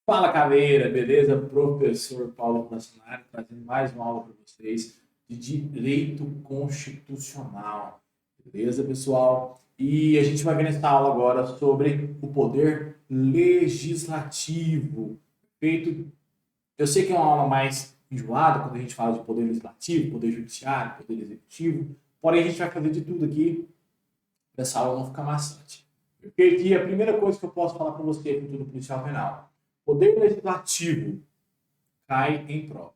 Fala, caveira, beleza? Professor Paulo Brasinari trazendo mais uma aula para vocês de Direito Constitucional. Beleza, pessoal? E a gente vai ver nessa aula agora sobre o poder legislativo. Feito, eu sei que é uma aula mais enjoada quando a gente fala de poder legislativo, poder judiciário, poder executivo, porém a gente vai fazer de tudo aqui para essa aula não ficar maçante. Porque aqui a primeira coisa que eu posso falar para você é tudo policial penal. Poder legislativo cai em prova.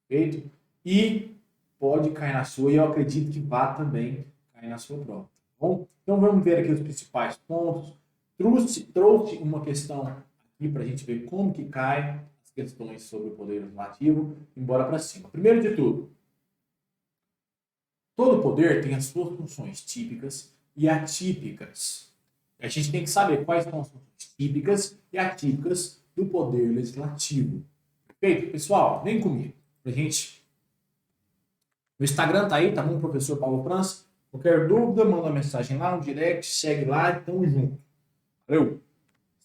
Perfeito? E pode cair na sua, e eu acredito que vá também cair na sua prova. Tá bom? Então vamos ver aqui os principais pontos. Trouxe uma questão aqui para a gente ver como que cai as questões sobre o poder legislativo, embora para cima. Primeiro de tudo, todo poder tem as suas funções típicas e atípicas. A gente tem que saber quais são as funções típicas e atípicas do poder legislativo. Perfeito? Pessoal, vem comigo. Pra gente. O Instagram tá aí, tá bom, professor Paulo França? Qualquer dúvida, manda uma mensagem lá no direct, segue lá e tamo junto. Valeu?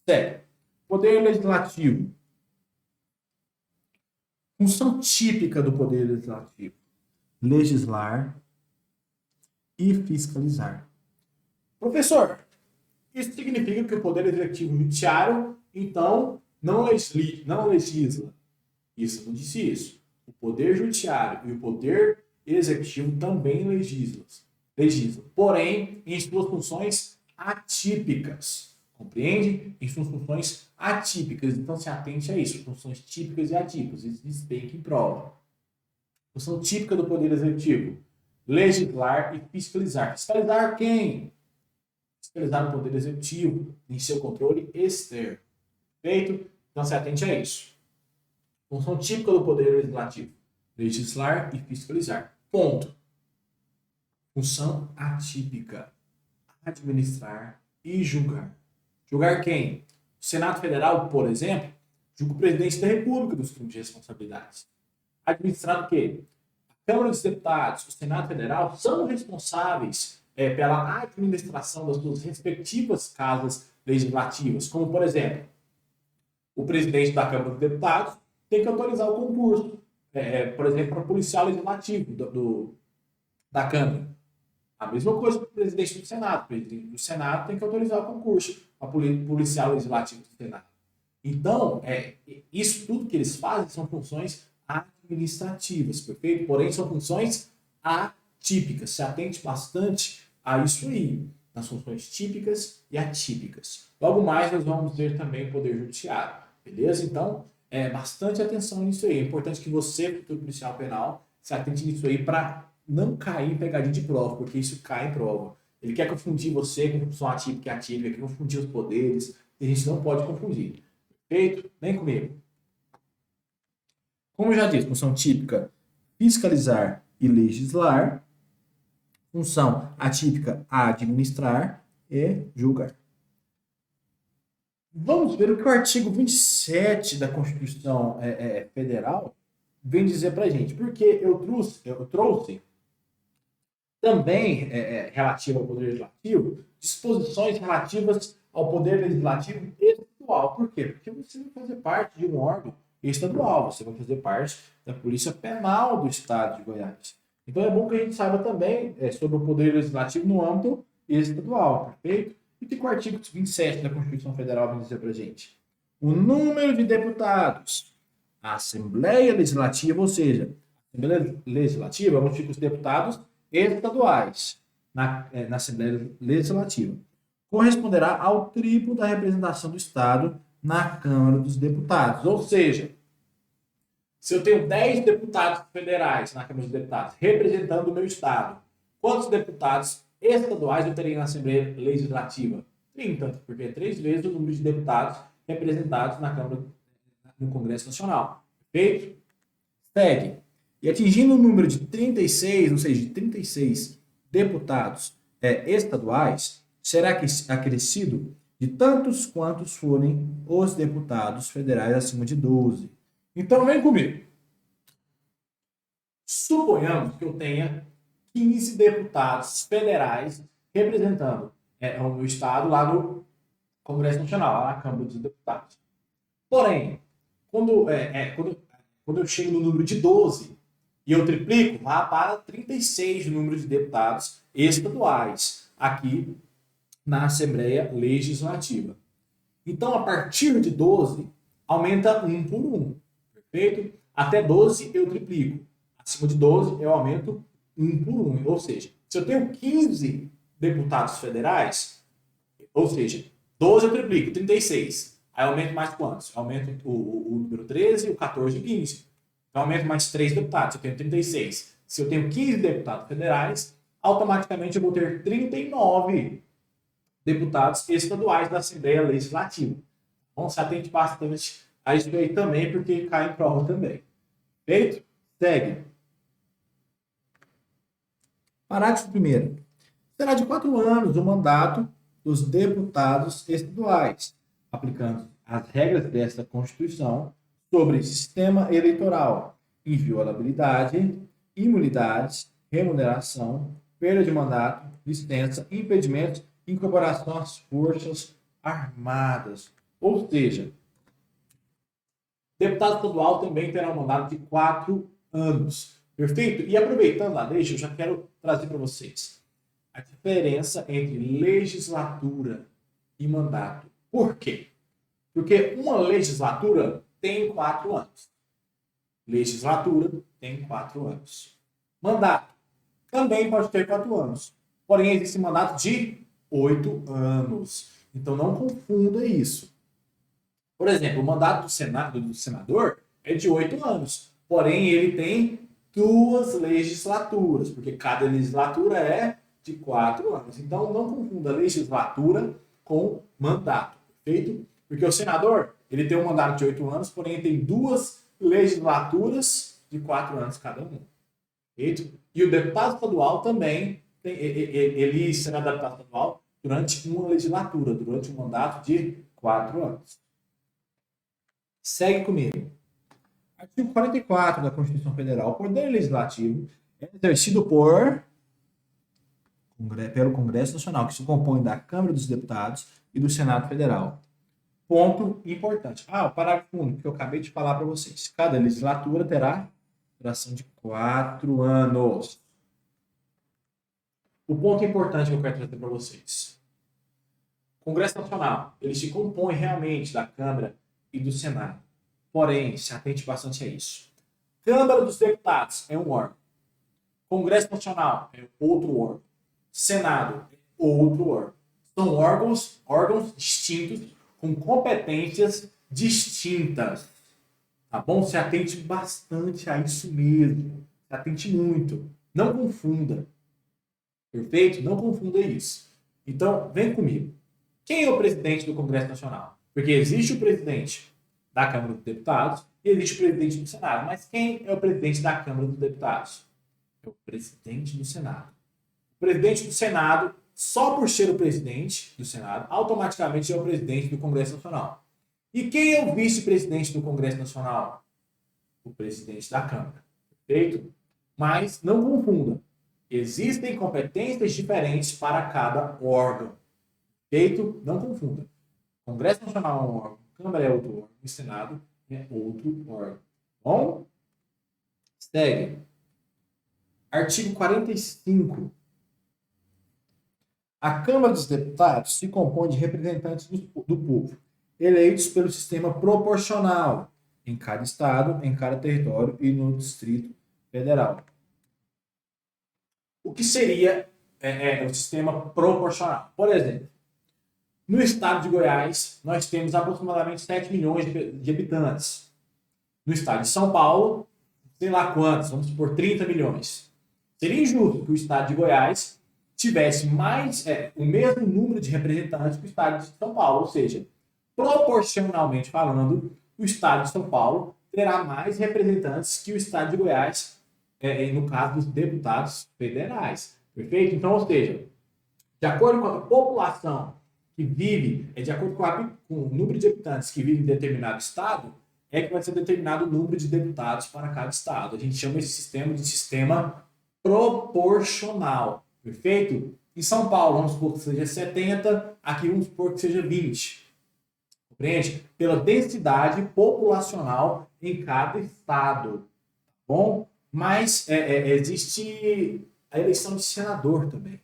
Segue. Poder legislativo. Função típica do poder legislativo: legislar e fiscalizar. Professor, isso significa que o Poder Executivo Judiciário, então, não legisla. Isso não disse isso. O Poder Judiciário e o Poder Executivo também legislam. Porém, em suas funções atípicas. Compreende? Em suas funções atípicas. Então, se atente a isso. Funções típicas e atípicas. Isso despenca em prova. Função típica do Poder Executivo: legislar e fiscalizar. Fiscalizar quem? Fiscalizar o Poder Executivo em seu controle externo. Perfeito? Então, se atente a isso. Função típica do Poder Legislativo: legislar e fiscalizar. Ponto. Função atípica: administrar e julgar. Julgar quem? O Senado Federal, por exemplo, julga o presidente da República dos crimes de responsabilidades. Administrar o quê? A Câmara dos Deputados, o Senado Federal são responsáveis pela administração das suas respectivas casas legislativas, como, por exemplo, o presidente da Câmara dos Deputados tem que autorizar o concurso, por exemplo, para policial legislativo da Câmara. A mesma coisa para o presidente do Senado. O presidente do Senado tem que autorizar o concurso para policial legislativo do Senado. Então, isso tudo que eles fazem são funções administrativas, perfeito? Porém, são funções atípicas. Se atente bastante a isso aí, nas funções típicas e atípicas. Logo mais, nós vamos ver também o Poder Judiciário, beleza? Então, bastante atenção nisso aí. É importante que você, futuro policial penal, se atente nisso aí para não cair em pegadinha de prova, porque isso cai em prova. Ele quer confundir você com função atípica e atípica, quer confundir os poderes, e a gente não pode confundir. Perfeito? Vem comigo. Como eu já disse, função típica: fiscalizar e legislar. Função atípica: administrar e julgar. Vamos ver o que o artigo 27 da Constituição Federal vem dizer para a gente. Porque eu trouxe também, relativo ao Poder Legislativo, disposições relativas ao Poder Legislativo estadual. Por quê? Porque você vai fazer parte de um órgão estadual, você vai fazer parte da Polícia Penal do Estado de Goiás. Então é bom que a gente saiba também sobre o Poder Legislativo no âmbito estadual, perfeito? E o que o artigo 27 da Constituição Federal vem dizer para a gente? O número de deputados, a Assembleia Legislativa, ou seja, a Assembleia Legislativa vão ficar os deputados estaduais na Assembleia Legislativa, corresponderá ao triplo da representação do Estado na Câmara dos Deputados. Ou seja, se eu tenho 10 deputados federais na Câmara dos Deputados representando o meu Estado, quantos deputados estaduais eu teria na Assembleia Legislativa? 30, porque é 3 vezes o número de deputados representados na Câmara, no Congresso Nacional. Perfeito? Segue. E atingindo o número de 36, ou seja, de 36 deputados estaduais, será acrescido de tantos quantos forem os deputados federais acima de 12. Então, vem comigo. Suponhamos que eu tenha 15 deputados federais representando o meu estado lá no Congresso Nacional, lá na Câmara dos Deputados. Porém, quando eu chego no número de 12 e eu triplico, vai para 36 o número de deputados estaduais aqui na Assembleia Legislativa. Então, a partir de 12, aumenta um por um. Perfeito? Até 12 eu triplico. Acima de 12 eu aumento um por um. Ou seja, se eu tenho 15 deputados federais, ou seja, 12 eu triplico, 36. Aí eu aumento mais quantos? Eu aumento o número 13, o 14 e o 15. Então eu aumento mais 3 deputados, eu tenho 36. Se eu tenho 15 deputados federais, automaticamente eu vou ter 39 deputados estaduais da Assembleia Legislativa. Então, se atente bastante a isso aí também, porque cai em prova também. Feito? Segue. Parágrafo 1º. Será de 4 anos o mandato dos deputados estaduais, aplicando as regras desta Constituição sobre sistema eleitoral, inviolabilidade, imunidades, remuneração, perda de mandato, licença, impedimentos, incorporação às Forças Armadas. Ou seja, deputado estadual também terá um mandato de 4 anos. Perfeito? E aproveitando a deixa, eu já quero trazer para vocês a diferença entre legislatura e mandato. Por quê? Porque uma legislatura tem 4 anos. Legislatura tem 4 anos. Mandato também pode ter 4 anos. Porém, existe mandato de 8 anos. Então, não confunda isso. Por exemplo, o mandato do senador é de 8 anos. Porém, ele tem 2 legislaturas, porque cada legislatura é de 4 anos. Então, não confunda legislatura com mandato, perfeito? Porque o senador, ele tem um mandato de 8 anos, porém tem 2 legislaturas de 4 anos cada um, perfeito? E o deputado estadual também, ele será deputado estadual durante uma legislatura, durante um mandato de 4 anos. Segue comigo. Artigo 44 da Constituição Federal. O poder legislativo é exercido pelo Congresso Nacional, que se compõe da Câmara dos Deputados e do Senado Federal. Ponto importante. O parágrafo único que eu acabei de falar para vocês. Cada legislatura terá duração de 4 anos. O ponto importante que eu quero trazer para vocês. O Congresso Nacional, ele se compõe realmente da Câmara e do Senado. Porém, se atente bastante a isso. Câmara dos Deputados é um órgão. Congresso Nacional é outro órgão. Senado é outro órgão. São órgãos distintos, com competências distintas. Tá bom? Se atente bastante a isso mesmo. Se atente muito. Não confunda. Perfeito? Não confunda isso. Então, vem comigo. Quem é o presidente do Congresso Nacional? Porque existe o presidente da Câmara dos Deputados e existe o presidente do Senado. Mas quem é o presidente da Câmara dos Deputados? É o presidente do Senado. O presidente do Senado, só por ser o presidente do Senado, automaticamente é o presidente do Congresso Nacional. E quem é o vice-presidente do Congresso Nacional? O presidente da Câmara. Perfeito? Mas não confunda. Existem competências diferentes para cada órgão. Perfeito? Não confunda. Congresso Nacional é um órgão, Câmara é outro órgão, e Senado é outro órgão. Bom? Segue. Artigo 45. A Câmara dos Deputados se compõe de representantes do povo, eleitos pelo sistema proporcional, em cada estado, em cada território e no Distrito Federal. O que seria o sistema proporcional? Por exemplo, no estado de Goiás, nós temos aproximadamente 7 milhões de habitantes. No estado de São Paulo, sei lá quantos, vamos supor 30 milhões. Seria injusto que o estado de Goiás tivesse o mesmo número de representantes que o estado de São Paulo, ou seja, proporcionalmente falando, o estado de São Paulo terá mais representantes que o estado de Goiás, no caso dos deputados federais. Perfeito? Então, ou seja, de acordo com a população que vive, de acordo com o número de habitantes que vivem em determinado estado, é que vai ser determinado o número de deputados para cada estado. A gente chama esse sistema de sistema proporcional. Perfeito? Em São Paulo, vamos supor que seja 70, aqui vamos supor que seja 20. compreende? Pela densidade populacional em cada estado, tá bom? Mas existe a eleição de senador também.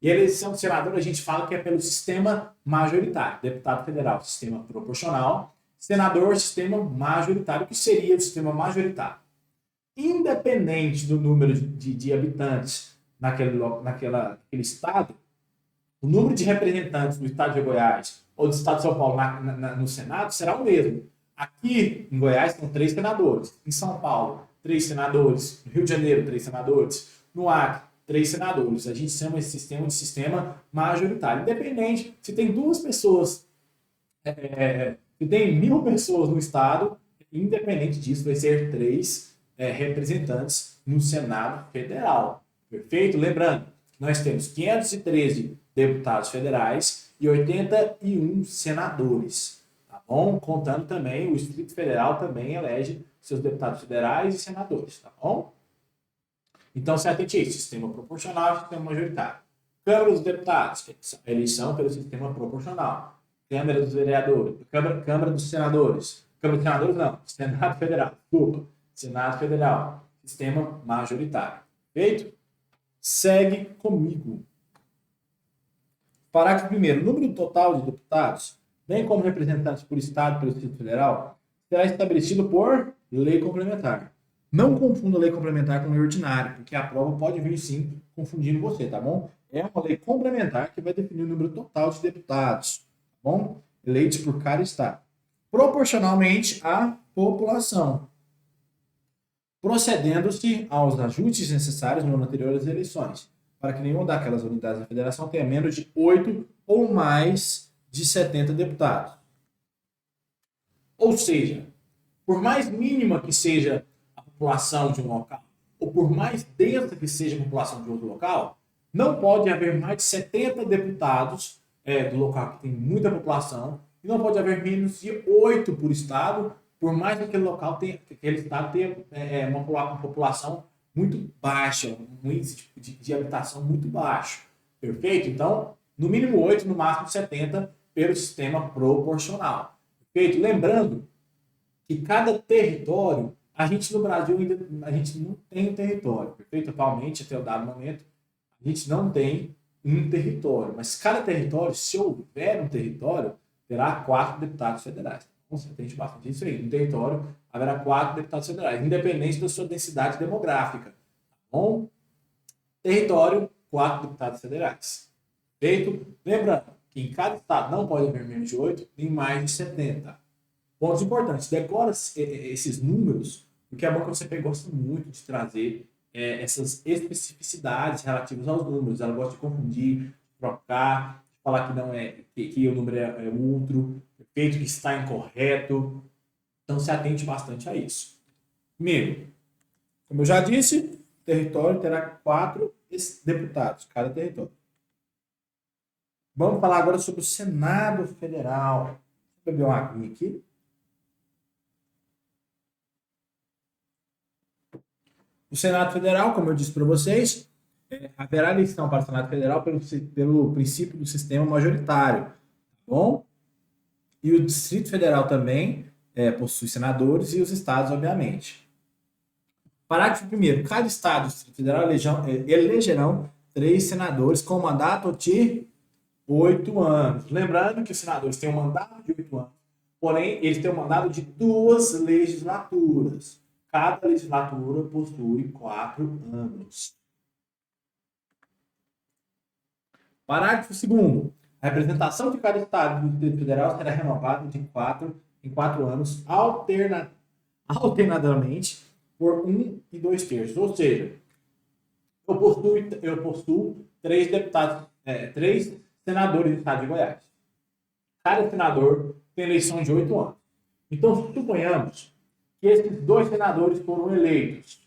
E a eleição de senador a gente fala que é pelo sistema majoritário. Deputado federal, sistema proporcional. Senador, sistema majoritário. O que seria o sistema majoritário? Independente do número de habitantes naquele estado, o número de representantes do estado de Goiás ou do estado de São Paulo no Senado será o mesmo. Aqui em Goiás são 3 senadores. Em São Paulo, 3 senadores. No Rio de Janeiro, 3 senadores. No Acre, 3 senadores. A gente chama esse sistema de sistema majoritário. Independente se tem 2 pessoas, se tem 1.000 pessoas no estado, independente disso, vai ser 3 representantes no Senado Federal. Perfeito? Lembrando, nós temos 513 deputados federais e 81 senadores. Tá bom? Contando também, o Distrito Federal também elege seus deputados federais e senadores. Tá bom? Então, se atente a isso, sistema proporcional e sistema majoritário. Câmara dos Deputados, eleição pelo sistema proporcional. Câmara dos Vereadores, Câmara dos Senadores. Câmara dos Senadores não, Senado Federal, desculpa. Senado Federal, sistema majoritário. Feito? Segue comigo. Parágrafo 1º. O número total de deputados, bem como representantes por Estado e pelo Distrito Federal, será estabelecido por lei complementar. Não confunda lei complementar com lei ordinária, porque a prova pode vir sim confundindo você, tá bom? É uma lei complementar que vai definir o número total de deputados, tá bom? Eleitos por cada estado, proporcionalmente à população, procedendo-se aos ajustes necessários no ano anterior às eleições, para que nenhuma daquelas unidades da federação tenha menos de 8 ou mais de 70 deputados. Ou seja, por mais mínima que seja a população de um local, ou por mais densa que seja a população de outro local, não pode haver mais de 70 deputados do local que tem muita população, e não pode haver menos de 8 por estado, por mais que aquele local tenha, que aquele estado tenha uma população muito baixa, um índice de habitação muito baixo. Perfeito? Então, no mínimo 8, no máximo 70, pelo sistema proporcional. Perfeito? Lembrando que cada território, a gente no Brasil ainda a gente não tem um território. Perfeito? Atualmente, até o dado momento, a gente não tem um território. Mas cada território, se houver um território, terá 4 deputados federais. Você tem bastante isso aí. No território, haverá 4 deputados federais, independente da sua densidade demográfica. Tá bom? Território, 4 deputados federais. Feito? Lembrando que em cada estado não pode haver menos de 8, nem mais de 70. Pontos importantes. Decora esses números, porque é bom que você gosta muito de trazer essas especificidades relativas aos números. Ela gosta de confundir, trocar, falar que não que o número é outro, feito que está incorreto. Então, se atente bastante a isso. Primeiro, como eu já disse, o território terá 4 deputados, cada território. Vamos falar agora sobre o Senado Federal. Vou beber uma aguinha aqui. O Senado Federal, como eu disse para vocês, haverá eleição para o Senado Federal pelo princípio do sistema majoritário. Tá bom? E o Distrito Federal também possui senadores e os estados, obviamente. Parágrafo 1º. Cada estado do Distrito Federal elegerão 3 senadores com mandato de 8 anos. Lembrando que os senadores têm um mandato de 8 anos, porém, eles têm um mandato de 2 legislaturas. Cada legislatura possui 4 anos. Parágrafo 2º. A representação de cada estado do Distrito Federal será renovada de 4 em 4 anos, alternadamente, por 1 e 2 terços. Ou seja, eu possuo 3 deputados, 3 senadores do estado de Goiás. Cada senador tem eleição de 8 anos. Então, suponhamos que esses 2 senadores foram eleitos.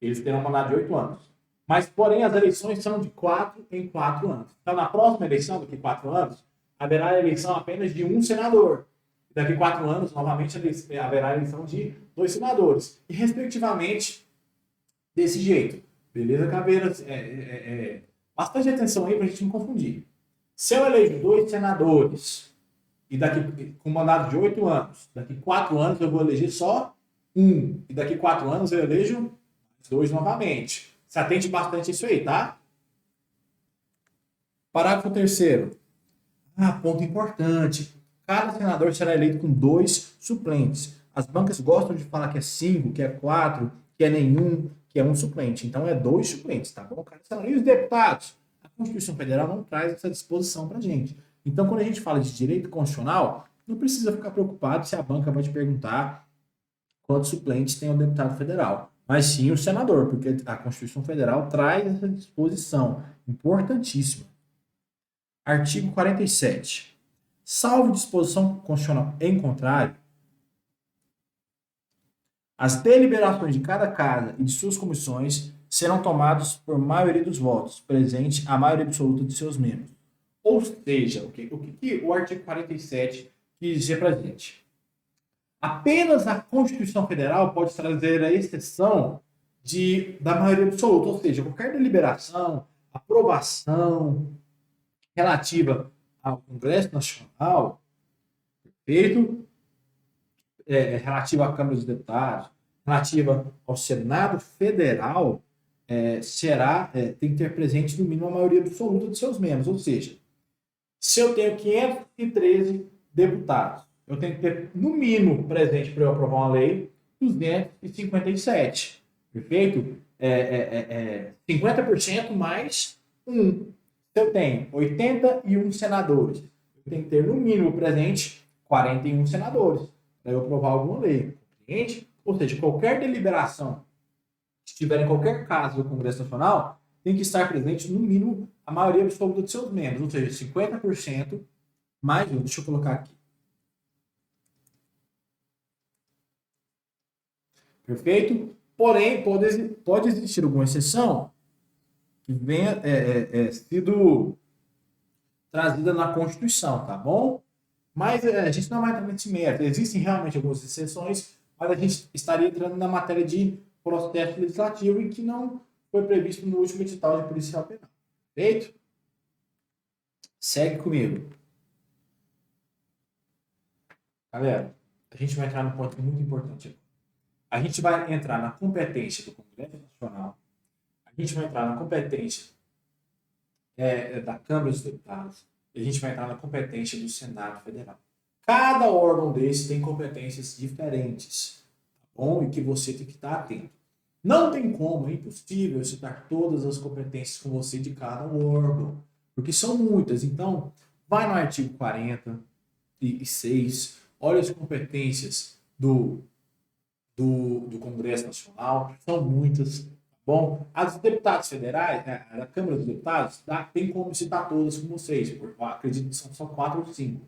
Eles terão um mandato de 8 anos. Mas, porém, as eleições são de 4 em 4 anos. Então, na próxima eleição, daqui a 4 anos, haverá a eleição apenas de 1 senador. Daqui a 4 anos, novamente, haverá a eleição de 2 senadores. E, respectivamente, desse jeito. Beleza, Caveiras? Bastante atenção aí para a gente não confundir. Se eu elejo 2 senadores e daqui com mandato de 8 anos, daqui 4 anos eu vou eleger só um, e daqui 4 anos eu elejo 2 novamente. Se atente bastante a isso aí, tá? Parágrafo 3º. Ponto importante. Cada senador será eleito com 2 suplentes. As bancas gostam de falar que é 5, que é 4, que é nenhum, que é um suplente. Então é 2 suplentes, tá bom? Cada senador. E os deputados? A Constituição Federal não traz essa disposição pra gente. Então, quando a gente fala de direito constitucional, não precisa ficar preocupado se a banca vai te perguntar quantos suplentes tem o deputado federal. Mas sim o senador, porque a Constituição Federal traz essa disposição importantíssima. Artigo 47. Salvo disposição constitucional em contrário, as deliberações de cada casa e de suas comissões serão tomadas por maioria dos votos, presente a maioria absoluta de seus membros. Ou seja, o que o artigo 47 quis dizer para a gente? Apenas a Constituição Federal pode trazer a exceção da maioria absoluta, ou seja, qualquer deliberação, aprovação relativa ao Congresso Nacional, perfeito, relativa à Câmara dos Deputados, relativa ao Senado Federal, tem que ter presente no mínimo a maioria absoluta de seus membros, ou seja, se eu tenho 513 deputados, eu tenho que ter, no mínimo, presente para eu aprovar uma lei, 257. Perfeito? 50% mais 1. Se eu tenho 81 senadores, eu tenho que ter, no mínimo, presente 41 senadores para eu aprovar alguma lei. Compreende? Ou seja, qualquer deliberação que estiver em qualquer caso do Congresso Nacional tem que estar presente, no mínimo, a maioria absoluta de seus membros, ou seja, 50% mais 1. Deixa eu colocar aqui. Perfeito? Porém, pode existir alguma exceção que venha sido trazida na Constituição, tá bom? Mas a gente não vai entrar nesse mérito. Existem realmente algumas exceções, mas a gente estaria entrando na matéria de processo legislativo e que não foi previsto no último edital de policial penal. Perfeito? Segue comigo. Galera, a gente vai entrar num ponto muito importante aqui. A gente vai entrar na competência do Congresso Nacional, a gente vai entrar na competência da Câmara dos Deputados, e a gente vai entrar na competência do Senado Federal. Cada órgão desse tem competências diferentes, tá bom? E que você tem que estar atento. Não tem como, é impossível citar todas as competências com você de cada órgão, porque são muitas. Então, vai no artigo 46, olha as competências do Congresso Nacional, são muitas, tá bom? As deputados federais, a Câmara dos Deputados, tem como citar todas com vocês, porque acredito que são só 4 ou 5.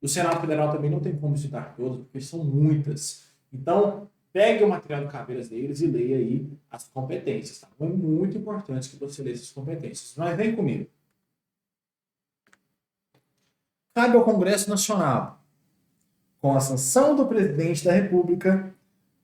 O Senado Federal também não tem como citar todas, porque são muitas. Então, pegue o material do Caveiras deles e leia aí as competências, tá? É muito importante que você leia essas competências. Mas vem comigo. Cabe ao Congresso Nacional, com a sanção do Presidente da República,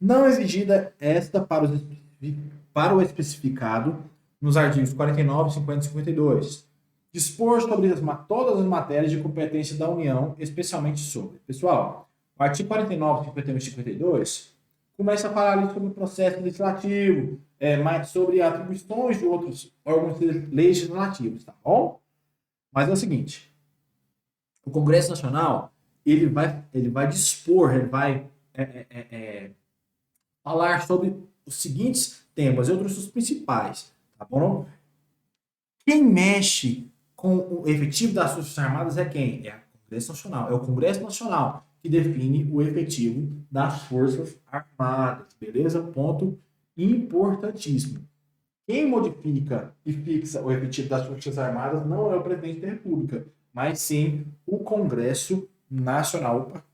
não exigida esta para o especificado nos artigos 49, 50 e 52. Dispor sobre todas as matérias de competência da União, especialmente sobre. Pessoal, o artigo 49, 51 e 52 começa a falar ali sobre o processo legislativo, mais sobre atribuições de outros órgãos legislativos, tá bom? Mas é o seguinte, o Congresso Nacional, ele vai dispor, ele vai falar sobre os seguintes temas, e outros dos principais, tá bom? Quem mexe com o efetivo das Forças Armadas é quem? É o Congresso Nacional. É o Congresso Nacional que define o efetivo das Forças Armadas, beleza? Ponto importantíssimo. Quem modifica e fixa o efetivo das Forças Armadas não é o Presidente da República, mas sim o Congresso Nacional. Opa.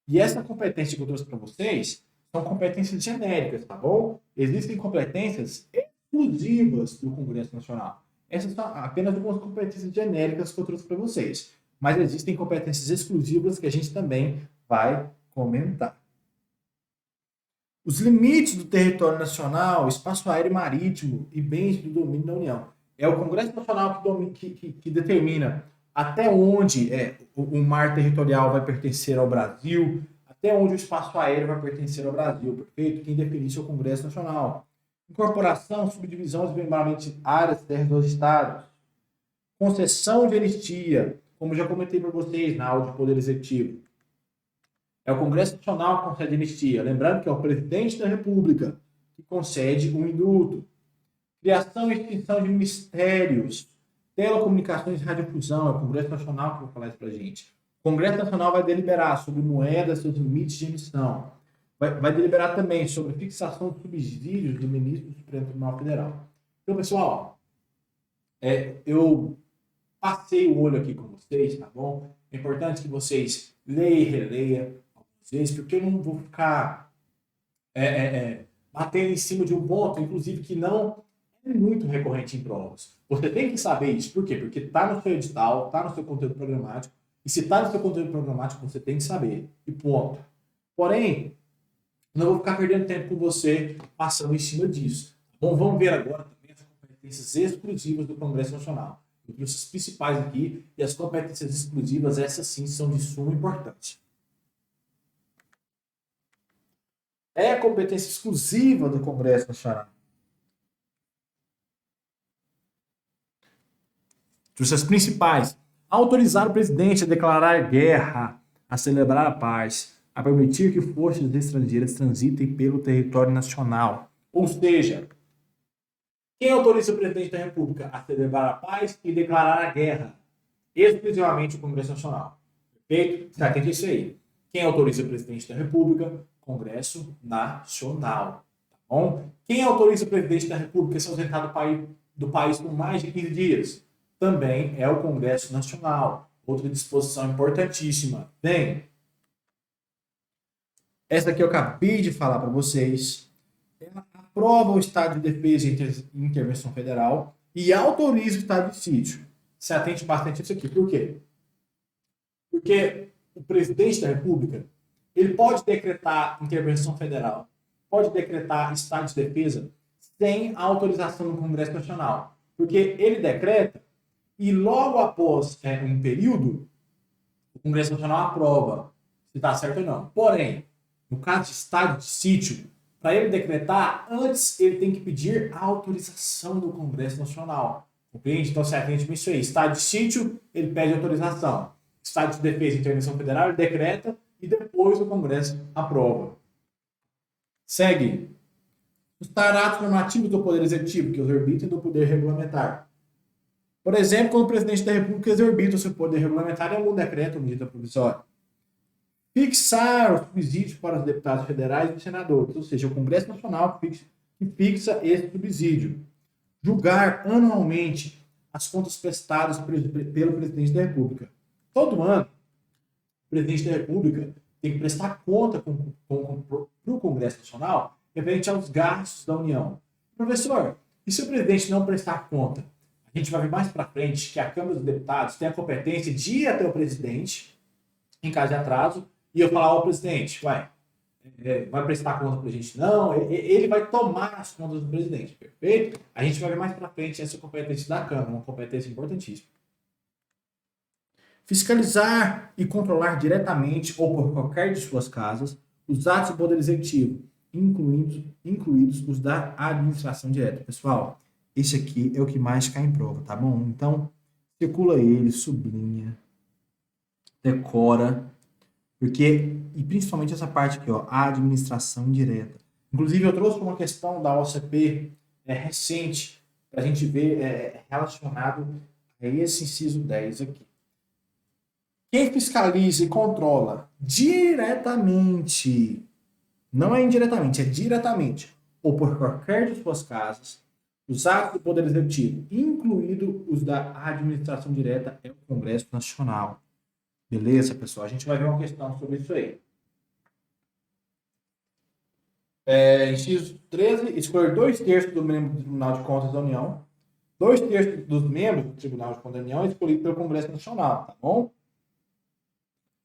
E essa competência que eu trouxe para vocês são competências genéricas, tá bom? Existem competências exclusivas do Congresso Nacional. Essas são apenas algumas competências genéricas que eu trouxe para vocês. Mas existem competências exclusivas que a gente também vai comentar. Os limites do território nacional, espaço aéreo e marítimo e bens do domínio da União. É o Congresso Nacional que determina até onde o mar territorial vai pertencer ao Brasil, até onde o espaço aéreo vai pertencer ao Brasil, perfeito? Quem define isso é o Congresso Nacional. Incorporação, subdivisão, desmembramento de áreas, terras dos estados. Concessão de anistia, como já comentei para vocês na aula de Poder Executivo. É o Congresso Nacional que concede anistia. Lembrando que é o presidente da República que concede o indulto. Criação e extinção de ministérios. Telecomunicações e radiodifusão. É o Congresso Nacional que vai falar isso para a gente. O Congresso Nacional vai deliberar sobre moedas, seus limites de emissão. Vai deliberar também sobre fixação de subsídios do ministro do Supremo Tribunal Federal. Então, pessoal, eu passei o olho aqui com vocês, tá bom? É importante que vocês leiam e releiam algumas vezes, porque eu não vou ficar batendo em cima de um ponto, inclusive, que não é muito recorrente em provas. Você tem que saber isso. Por quê? Porque está no seu edital, está no seu conteúdo programático, e se está no seu conteúdo programático, você tem que saber. E ponto. Porém, não vou ficar perdendo tempo com você passando em cima disso. Bom, vamos ver agora também as competências exclusivas do Congresso Nacional. Eu trouxe as principais aqui, e as competências exclusivas, essas sim, são de suma importância. É a competência exclusiva do Congresso Nacional. Trouxe as principais. Autorizar o presidente a declarar guerra, a celebrar a paz, a permitir que forças estrangeiras transitem pelo território nacional. Ou seja, quem autoriza o presidente da República a celebrar a paz e declarar a guerra? Exclusivamente o Congresso Nacional. Perfeito? Você atende isso aí. Quem autoriza o presidente da República? Congresso Nacional. Tá bom? Quem autoriza o presidente da República a se ausentar do país por mais de 15 dias? Também é o Congresso Nacional. Outra disposição importantíssima. Bem, essa aqui eu acabei de falar para vocês. Ela aprova o estado de defesa e intervenção federal e autoriza o estado de sítio. Se atente bastante a isso aqui. Por quê? Porque o presidente da República, ele pode decretar intervenção federal, pode decretar estado de defesa sem a autorização do Congresso Nacional. Porque ele decreta e logo após um período, o Congresso Nacional aprova se está certo ou não. Porém, no caso de estado de sítio, para ele decretar, antes ele tem que pedir a autorização do Congresso Nacional. Compreende? Então, se atende a isso aí. Estado de sítio, ele pede autorização. Estado de defesa e intervenção federal, ele decreta e depois o Congresso aprova. Segue. Os taratos normativos do Poder Executivo, que exorbitam do Poder Regulamentar. Por exemplo, quando o presidente da República exorbita o seu poder regulamentar em algum decreto ou medida provisória. Fixar os subsídios para os deputados federais e senadores, ou seja, o Congresso Nacional que fixa esse subsídio. Julgar anualmente as contas prestadas pelo presidente da República. Todo ano, o presidente da República tem que prestar conta para o Congresso Nacional referente aos gastos da União. Professor, e se o presidente não prestar conta? A gente vai ver mais para frente que a Câmara dos Deputados tem a competência de ir até o presidente, em caso de atraso, e eu falar ao presidente, vai prestar conta para a gente? Não, ele vai tomar as contas do presidente, perfeito? A gente vai ver mais para frente essa competência da Câmara, uma competência importantíssima. Fiscalizar e controlar diretamente ou por qualquer de suas casas os atos do Poder Executivo, incluídos os da administração direta. Pessoal, esse aqui é o que mais cai em prova, tá bom? Então, circula ele, sublinha, decora, porque, e principalmente essa parte aqui, ó, a administração direta. Inclusive, eu trouxe uma questão da OCP recente, para a gente ver relacionado a esse inciso 10 aqui. Quem fiscaliza e controla diretamente, não é indiretamente, é diretamente, ou por qualquer de suas casas, os atos do Poder Executivo, incluído os da administração direta, é o Congresso Nacional. Beleza, pessoal? A gente vai ver uma questão sobre isso aí. Inciso 13, escolher 2/3 do membro do Tribunal de Contas da União. 2/3 dos membros do Tribunal de Contas da União é escolhido pelo Congresso Nacional, tá bom?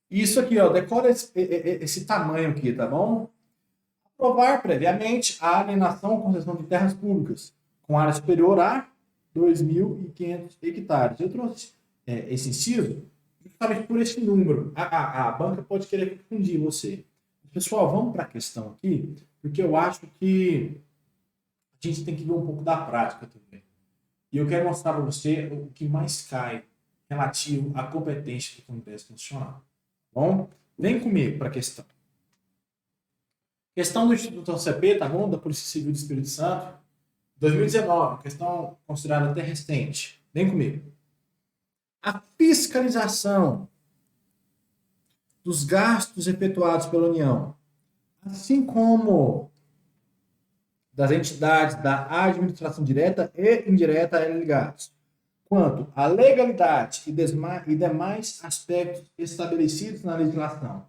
Isso aqui, ó, decora esse tamanho aqui, tá bom? Aprovar previamente a alienação ou concessão de terras públicas com área superior a 2.500 hectares. Eu trouxe esse inciso justamente por esse número. A banca pode querer confundir você. Pessoal, vamos para a questão aqui, porque eu acho que a gente tem que ver um pouco da prática também. E eu quero mostrar para você o que mais cai relativo à competência do Congresso Nacional. Bom, vem comigo para a questão. Questão do Instituto OCP, tá bom? Da Polícia Civil do Espírito Santo, 2019, questão considerada até recente. Vem comigo. A fiscalização dos gastos efetuados pela União, assim como das entidades da administração direta e indireta a ela ligados, quanto à legalidade e demais aspectos estabelecidos na legislação,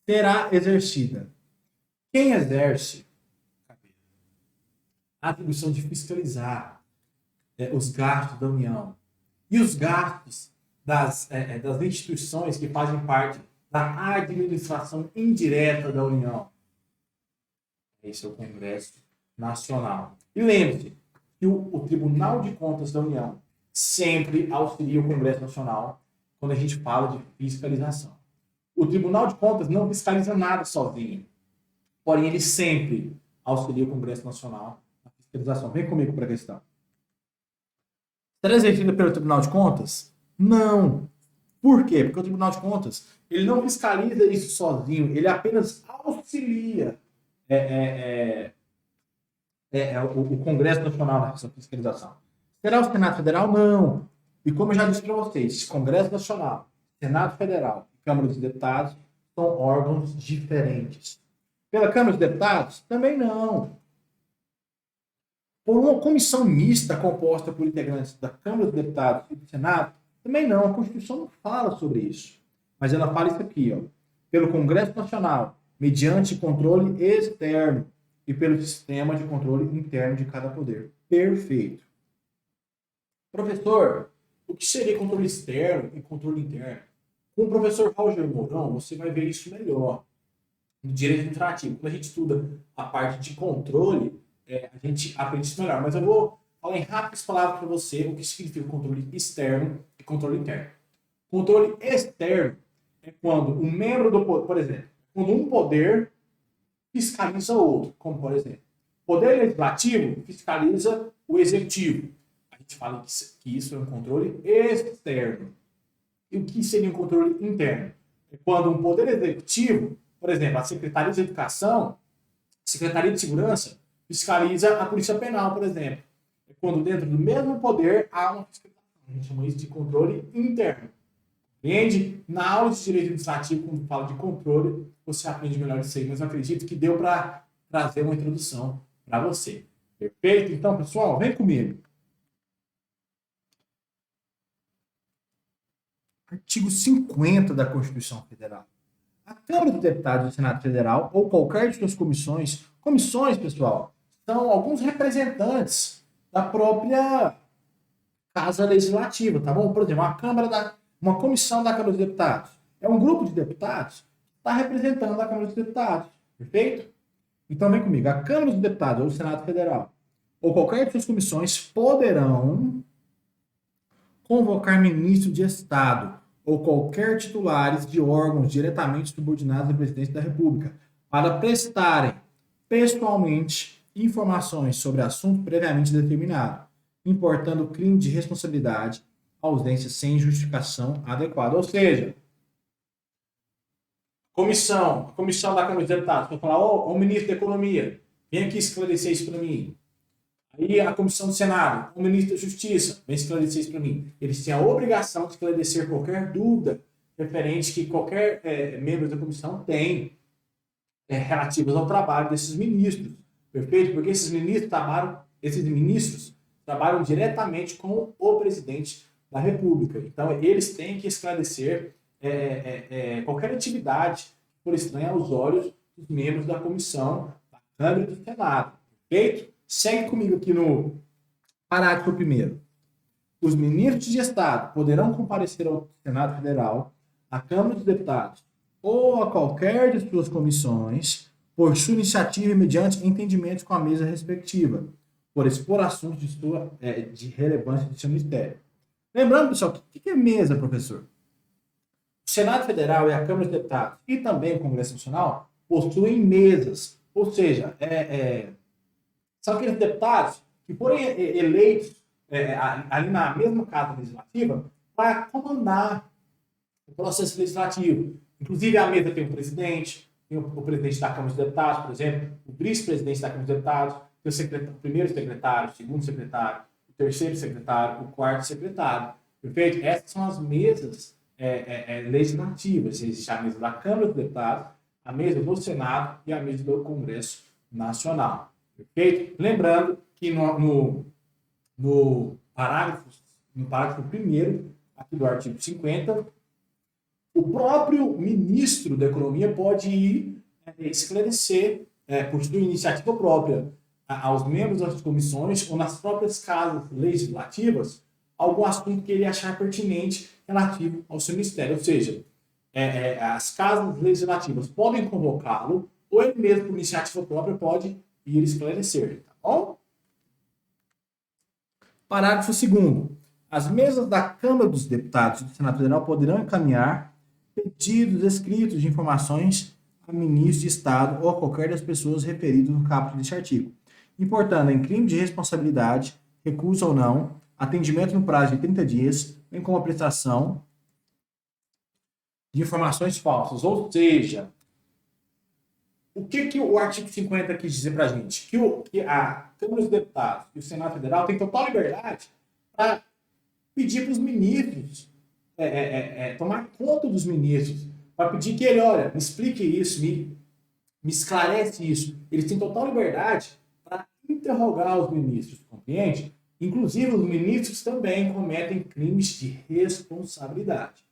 será exercida. Quem exerce a atribuição de fiscalizar os gastos da União e os gastos das instituições que fazem parte da administração indireta da União. Esse é o Congresso Nacional. E lembre-se que o Tribunal de Contas da União sempre auxilia o Congresso Nacional quando a gente fala de fiscalização. O Tribunal de Contas não fiscaliza nada sozinho, porém ele sempre auxilia o Congresso Nacional na fiscalização. Vem comigo para a questão. Será exercida pelo Tribunal de Contas? Não. Por quê? Porque o Tribunal de Contas ele não fiscaliza isso sozinho, ele apenas auxilia o Congresso Nacional nessa fiscalização. Será o Senado Federal? Não. E como eu já disse para vocês, Congresso Nacional, Senado Federal e Câmara dos Deputados são órgãos diferentes. Pela Câmara dos Deputados? Também não. Por uma comissão mista composta por integrantes da Câmara dos Deputados e do Senado? Também não. A Constituição não fala sobre isso. Mas ela fala isso aqui, ó. Pelo Congresso Nacional, mediante controle externo e pelo sistema de controle interno de cada poder. Perfeito. Professor, o que seria controle externo e controle interno? Com o professor Roger Mourão, você vai ver isso melhor. No direito administrativo, quando a gente estuda a parte de controle, a gente aprende isso melhor. Mas eu vou falar em rápidas palavras para você o que significa controle externo e controle interno. Controle externo é quando um membro do poder, por exemplo, quando um poder fiscaliza o outro, como por exemplo, o poder legislativo fiscaliza o executivo. A gente fala que isso é um controle externo. E o que seria um controle interno? É quando um poder executivo, por exemplo, a Secretaria de Educação, a Secretaria de Segurança, fiscaliza a Polícia Penal, por exemplo. É quando dentro do mesmo poder há uma fiscalização. A gente chama isso de controle interno. Entende? Na aula de direito administrativo, quando fala de controle, você aprende melhor isso aí, mas eu acredito que deu para trazer uma introdução para você. Perfeito? Então, pessoal, vem comigo. Artigo 50 da Constituição Federal. A Câmara dos Deputados do Senado Federal ou qualquer de suas comissões, pessoal, são alguns representantes da própria Casa Legislativa, tá bom? Por exemplo, uma comissão da Câmara dos Deputados é um grupo de deputados que está representando a Câmara dos Deputados, perfeito? Então vem comigo, a Câmara dos Deputados ou o Senado Federal ou qualquer de suas comissões poderão convocar ministro de Estado ou qualquer titulares de órgãos diretamente subordinados à presidência da República para prestarem pessoalmente informações sobre assunto previamente determinado, importando crime de responsabilidade, ausência sem justificação adequada. Ou seja, a comissão da Câmara dos Deputados vai falar, ô ministro da Economia, vem aqui esclarecer isso para mim. Aí a comissão do Senado, o ministro da Justiça, vem esclarecer isso para mim. Eles têm a obrigação de esclarecer qualquer dúvida referente que qualquer membro da comissão tem relativas ao trabalho desses ministros. Perfeito? Porque esses ministros trabalham diretamente com o presidente da República. Então, eles têm que esclarecer qualquer atividade que for estranha aos olhos dos membros da comissão da Câmara e do Senado. Perfeito? Segue comigo aqui no parágrafo 1º. Os ministros de Estado poderão comparecer ao Senado Federal, à Câmara dos Deputados ou a qualquer de suas comissões por sua iniciativa e mediante entendimentos com a mesa respectiva, por expor assuntos de relevância de seu ministério. Lembrando, pessoal, o que é mesa, professor? O Senado Federal e a Câmara dos Deputados e também o Congresso Nacional possuem mesas, ou seja, são aqueles deputados que foram eleitos ali na mesma casa legislativa para comandar o processo legislativo. Inclusive, a mesa tem um presidente, tem o presidente da Câmara dos Deputados, por exemplo, o vice-presidente da Câmara dos Deputados, tem o primeiro secretário, o segundo secretário, o terceiro secretário, o quarto secretário. Perfeito? Essas são as mesas legislativas. Existe a mesa da Câmara dos Deputados, a mesa do Senado e a mesa do Congresso Nacional. Perfeito? Lembrando que no parágrafo 1º aqui do artigo 50, o próprio ministro da Economia pode ir esclarecer, por sua iniciativa própria, aos membros das comissões ou nas próprias casas legislativas, algum assunto que ele achar pertinente relativo ao seu ministério. Ou seja, as casas legislativas podem convocá-lo ou ele mesmo, por iniciativa própria, pode ir esclarecer. Tá bom? Parágrafo 2º. As mesas da Câmara dos Deputados e do Senado Federal poderão encaminhar pedidos escritos de informações a ministro de Estado ou a qualquer das pessoas referidas no caput deste artigo, importando em crime de responsabilidade, recurso ou não, atendimento no prazo de 30 dias, bem como a prestação de informações falsas. Ou seja, o que o artigo 50 quis dizer para a gente? Que a Câmara dos Deputados e o Senado Federal têm total liberdade para pedir para os ministros, tomar conta dos ministros, para pedir que ele, olha, me explique isso, me esclarece isso. Eles têm total liberdade para interrogar os ministros, compreende? Inclusive, os ministros também cometem crimes de responsabilidade.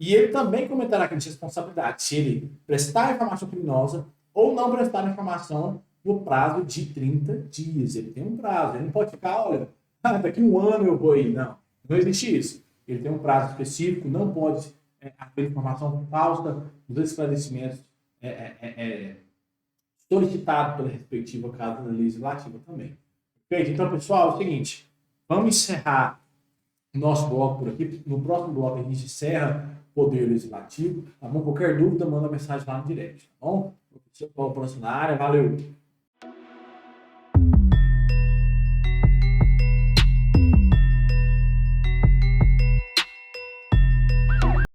E ele também cometerá crimes de responsabilidade se ele prestar informação criminosa ou não prestar informação no prazo de 30 dias. Ele tem um prazo, ele não pode ficar, olha, daqui um ano eu vou ir. Não existe isso. Ele tem um prazo específico, não pode haver informação falsa dos esclarecimentos solicitados pela respectiva casa legislativa também. Perfeito? Então, pessoal, é o seguinte, vamos encerrar o nosso bloco por aqui. No próximo bloco a gente encerra o Poder Legislativo. Tá bom? Qualquer dúvida, manda mensagem lá no direct. Tá bom? Professor Paulo, próximo na área. Valeu!